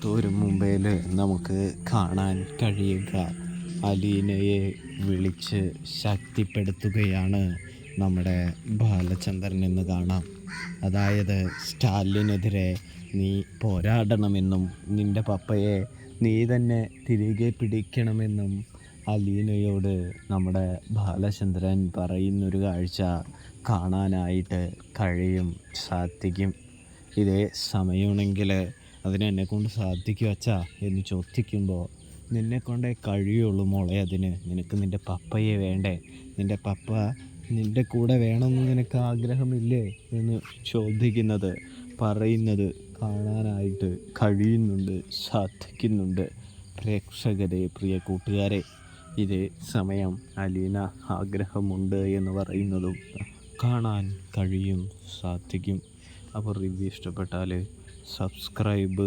തോരും മുമ്പേൽ നമുക്ക് കാണാൻ കഴിയുക അലീനയെ വിളിച്ച് ശക്തിപ്പെടുത്തുകയാണ് നമ്മുടെ ബാലചന്ദ്രൻ എന്ന് കാണാം. അതായത് സ്റ്റാലിനെതിരെ നീ പോരാടണമെന്നും നിൻ്റെ പപ്പയെ നീ തന്നെ തിരികെ പിടിക്കണമെന്നും അലീനയോട് നമ്മുടെ ബാലചന്ദ്രൻ പറയുന്നൊരു കാഴ്ച കാണാനായിട്ട് സാധിക്കും. ഇതേ സമയമാണെങ്കിൽ അതിനെക്കൊണ്ട് സാധിക്കും അച്ഛാ എന്ന് ചോദിക്കുമ്പോൾ, നിന്നെക്കൊണ്ടേ കഴിയുള്ളൂ മോളെ, നിനക്ക് നിൻ്റെ പപ്പയെ വേണ്ടേ? നിൻ്റെ പപ്പ നിൻ്റെ കൂടെ വേണമെന്ന് നിനക്ക് ആഗ്രഹമില്ലേ എന്ന് പറയുന്നത് കാണാനായിട്ട് സാധിക്കുന്നുണ്ട്. പ്രേക്ഷകരെ, പ്രിയ കൂട്ടുകാരെ, ഇതേ സമയം അലീന ആഗ്രഹമുണ്ട് എന്ന് പറയുന്നതും കാണാൻ സാധിക്കും. അപ്പോൾ റിവ്യൂ ഇഷ്ടപ്പെട്ടാൽ സബ്സ്ക്രൈബ്